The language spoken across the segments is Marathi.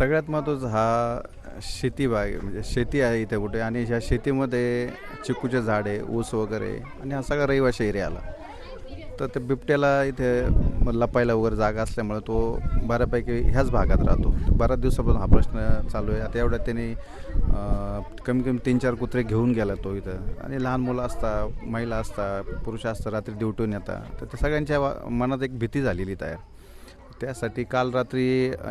सगळ्यात महत्त्वाचं हा शेती बाग आहे, म्हणजे शेती आहे इथे कुठे, आणि ह्या शेतीमध्ये चिकूचे झाड आहे, ऊस वगैरे, आणि हा सगळा रहिवाशी एरिया आला. तर ते बिबट्याला इथे लपायला वगैरे जागा असल्यामुळे तो बऱ्यापैकी ह्याच भागात राहतो. बऱ्याच दिवसापासून हा प्रश्न चालू आहे. आता एवढ्यात त्यांनी कमी कमी 3-4 कुत्रे घेऊन गेला तो इथं, आणि लहान मुलं असतात, महिला असतात, पुरुष असतात, रात्री ड्युटीहून येतात. तर ते सगळ्यांच्या मनात एक भीती झालेली तयार. त्यासाठी काल रात्री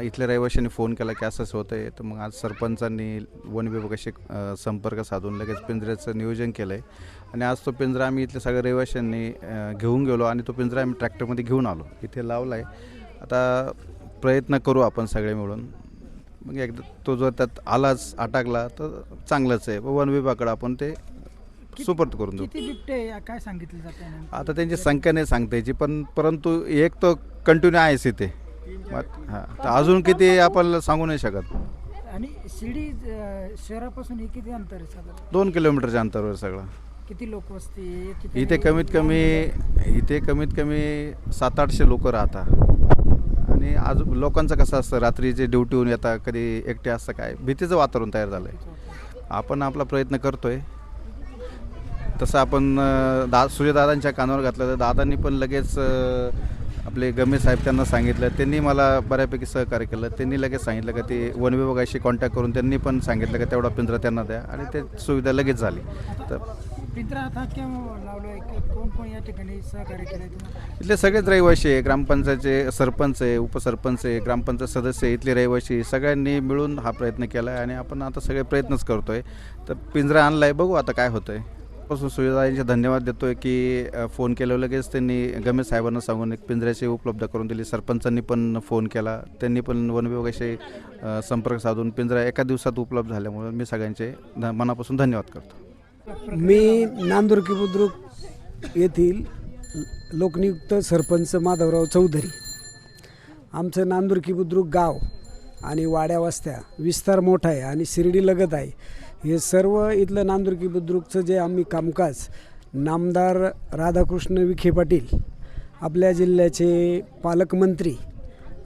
इथल्या रहिवाशांनी फोन केला की असंच होतं आहे. तर मग आज सरपंचांनी वन विभागाशी संपर्क साधून लगेच पिंजऱ्याचं नियोजन केलं आहे, आणि आज तो पिंजरा आम्ही इथल्या सगळ्या रहिवाशांनी घेऊन गेलो, आणि तो पिंजरा आम्ही ट्रॅक्टरमध्ये घेऊन आलो, इथे लावला आहे. आता प्रयत्न करू आपण सगळे मिळून. मग एकदा तो जर त्यात आलाच, अटकला तर चांगलंच आहे. वन विभागाकडे आपण ते सुपूर्द करून देऊ. किती बिबटे काय सांगितलं जातं? आता त्यांची संख्या नाही सांगता यायची, पण परंतु एक तो कंटिन्यू आहेच इथे. हां, तर अजून किती आपल्याला सांगू नाही शकत. आणि शिर्डी शहरापासून हे किती अंतर आहे साधारण? 2 किलोमीटरच्या अंतरावर सगळं. किती लोक वस्ती इथे कमीत कमी 700-800 लोक राहतात, आणि आज लोकांचं कसं असतं, रात्रीचे ड्युटीहून येतात, कधी एकटे असतं, काय भीतीचं वातावरण तयार झालं आहे. आपण आपला प्रयत्न करतोय. तसं आपण सुजयदादांच्या कानावर घातलं, तर दादांनी पण लगेच आपले गमेश साहेब त्यांना सांगितलं, त्यांनी मला बऱ्यापैकी सहकार्य केलं. त्यांनी लगेच सांगितलं की ते वन विभागाशी कॉन्टॅक्ट करून त्यांनी पण सांगितलं की तेवढा पिंजरा त्यांना द्या, आणि ते सुविधा लगेच झाली. तर पिंजरा आता केव्हा लावलोय? कोण कोण या ठिकाणी सहकार्य केलंय तुम्हाला? इथले सगळेच रहिवाशी आहे, ग्रामपंचायतचे सरपंच आहे, उपसरपंच आहे, ग्रामपंचायत सदस्य आहे, इथले रहिवाशी सगळ्यांनी मिळून हा प्रयत्न केला आहे, आणि आपण आता सगळे प्रयत्नच करतो आहे. तर पिंजरा आणला आहे, बघू आता काय होतं आहे. पासून सुविधांचे धन्यवाद देतो आहे की फोन केल्यावर लगेच त्यांनी गमेश साहेबांना सांगून एक पिंजऱ्याची उपलब्ध करून दिली. सरपंचांनी पण फोन केला, त्यांनी पण वन विभागाशी संपर्क साधून पिंजरा एका दिवसात उपलब्ध झाल्यामुळे मी सगळ्यांचे मनापासून धन्यवाद करतो. मी नांदुर्की बुद्रुक येथील लोकनियुक्त सरपंच माधवराव चौधरी. आमचं नांदुर्की बुद्रुक गाव आणि वाड्या वस्त्या विस्तार मोठा आहे आणि शिर्डी लगत आहे. हे सर्व इथलं नांदुर्की बुद्रुकचं जे आम्ही कामकाज नामदार राधाकृष्ण विखे पाटील, आपल्या जिल्ह्याचे पालकमंत्री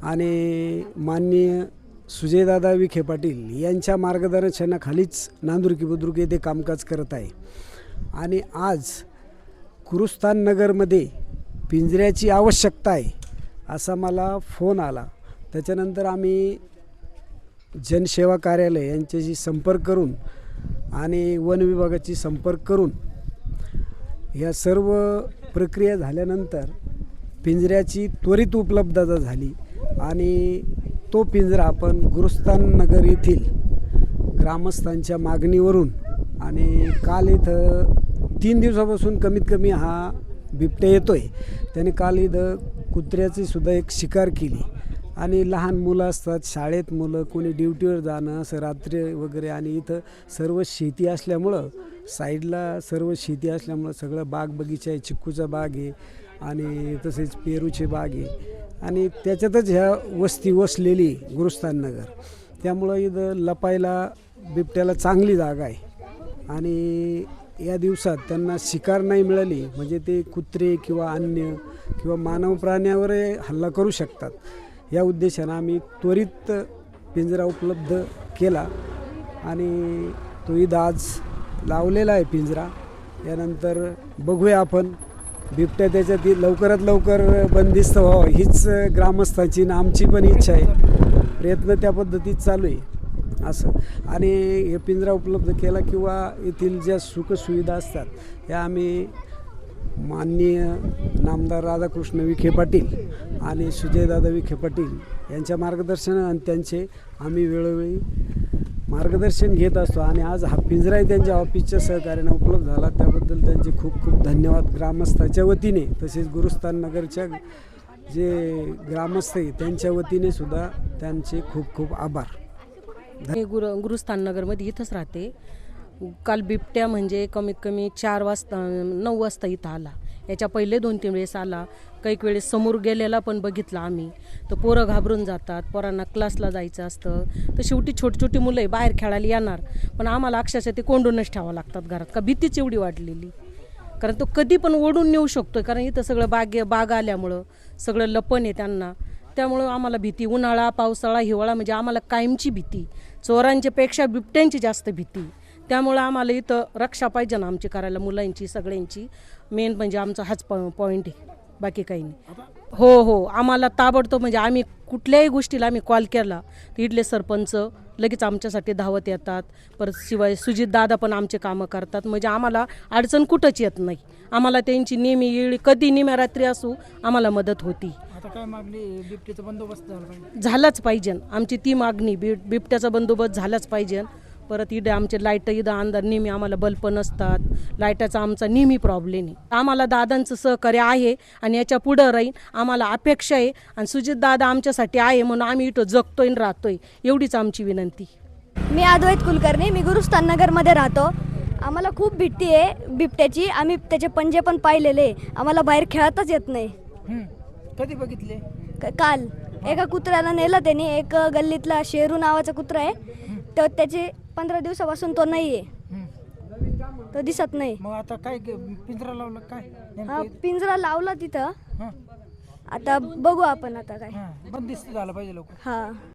आणि माननीय सुजयदादा विखे पाटील यांच्या मार्गदर्शनाखालीच नांदुर्की बुद्रुक येथे कामकाज करत आहे. आणि आज कुरुस्तान नगरमध्ये पिंजऱ्याची आवश्यकता आहे असा मला फोन आला. त्याच्यानंतर आम्ही जनसेवा कार्यालय यांच्याशी संपर्क करून आणि वन विभागाची संपर्क करून या सर्व प्रक्रिया झाल्यानंतर पिंजऱ्याची त्वरित उपलब्धता झाली, आणि तो पिंजरा आपण गुरुस्थान नगर येथील ग्रामस्थांच्या मागणीवरून, आणि काल इथं 3 दिवसापासून कमीत कमी हा बिबट्या येतो आहे. त्याने काल इथं कुत्र्याची सुद्धा एक शिकार केली, आणि लहान मुलं असतात, शाळेत मुलं, कोणी ड्युटीवर जाणं असं रात्री वगैरे, आणि इथं सर्व शेती असल्यामुळं साईडला सर्व शेती असल्यामुळं सगळं बाग बगीचा आहे, चिक्कूचा बाग आहे आणि तसेच पेरूची बाग आहे, आणि त्याच्यातच ह्या वस्ती वसलेली गुरुस्थान नगर. त्यामुळं इथं लपायला बिबट्याला चांगली जागा आहे, आणि या दिवसात त्यांना शिकार नाही मिळाली म्हणजे ते कुत्रे किंवा अन्य किंवा मानव प्राण्यावर हल्ला करू शकतात. या उद्देशानं आम्ही त्वरित पिंजरा उपलब्ध केला, आणि तो ईद आज लावलेला आहे पिंजरा. यानंतर बघूया आपण बिबट्या त्याच्यात लवकरात लवकर बंदिस्त व्हावं हीच ग्रामस्थांची आणि आमची पण इच्छा आहे. प्रयत्न त्या पद्धतीत चालू आहे असं. आणि हे पिंजरा उपलब्ध केला किंवा येथील ज्या सुखसुविधा असतात ह्या आम्ही माननीय नामदार राधाकृष्ण विखे पाटील आणि सुजयदादा विखे पाटील यांच्या मार्गदर्शनाने आणि त्यांचे आम्ही वेळोवेळी मार्गदर्शन घेत असतो. आणि आज हा पिंजराही त्यांच्या ऑफिसच्या सहकार्याने उपलब्ध झाला, त्याबद्दल त्यांचे खूप खूप धन्यवाद ग्रामस्थाच्या वतीने, तसेच गुरुस्थान नगरच्या जे ग्रामस्थ आहे त्यांच्या वतीने सुद्धा त्यांचे खूप खूप आभार. मी गुरुस्थान नगरमध्ये इथंच राहते. काल बिबट्या म्हणजे कमीत कमी 9 वाजता इथं आला. याच्या पहिले 2-3 वेळेस आला. काही वेळेस समोर गेलेला पण बघितला आम्ही. तर पोरं घाबरून जातात, पोरांना क्लासला जायचं असतं, तर शेवटी छोटी छोटी मुलं आहे बाहेर खेळायला येणार, पण आम्हाला अक्षरशः ते कोंडूनच ठेवावं लागतात घरात. का भीतीच एवढी वाढलेली, कारण तो कधी पण ओढून नेऊ शकतो, कारण इथं सगळं बाग आल्यामुळं सगळं लपण आहे त्यांना. त्यामुळं आम्हाला भीती, उन्हाळा पावसाळा हिवाळा म्हणजे आम्हाला कायमची भीती, चोरांच्या पेक्षा बिबट्यांची जास्त भीती. त्यामुळं आम्हाला इथं रक्षा पाहिजे ना आमची करायला, मुलांची सगळ्यांची. मेन म्हणजे आमचा हाच पॉईंट आहे, बाकी काही नाही. हो आम्हाला ताबडतोब म्हणजे आम्ही कुठल्याही गोष्टीला आम्ही कॉल केला तर इथले सरपंच लगेच आमच्यासाठी धावत येतात. परत शिवाय सुजित दादा पण आमचे कामं करतात, म्हणजे आम्हाला अडचण कुठंच येत नाही. आम्हाला त्यांची नेहमी येळी कधी निम्या रात्री असू आम्हाला मदत होती. आता काय मागणी, बिबटीचा बंदोबस्त झाला पाहिजे. झालाच पाहिजे आमची ती मागणी, बिबट्याचा बंदोबस्त झालाच पाहिजे. परत इथं आमचे लाईट इथं अंधार नेहमी आम्हाला बल्ब नसतात, लाईटाचा आमचा नेहमी प्रॉब्लेम आहे. आम्हाला दादांचं सहकार्य आहे आणि याच्या पुढं राहील, आम्हाला अपेक्षा आहे. आणि सुजित दादा आमच्यासाठी आहे म्हणून आम्ही इथं जगतोय आणि राहतोय, एवढीच आमची विनंती. मी अद्वैत कुलकर्णी, मी गुरुस्थान नगरमध्ये राहतो. आम्हाला खूप भीती आहे बिबट्याची. आम्ही त्याचे पंजे पण पाहिलेले. आम्हाला बाहेर खेळताच येत नाही. कधी बघितले? काल एका कुत्र्याला नेलं त्याने. एक गल्लीतला शेरू नावाचा कुत्रा आहे, तर त्याचे 15 दिवसापासून तो नाही आहे, तो दिसत नाही. मग आता काय पिंजरा लावला काय हा, नेमकं? पिंजरा लावला तिथं. हां आता बघू आपण आता काय. बंदिस्त झालं पाहिजे लोक. हा.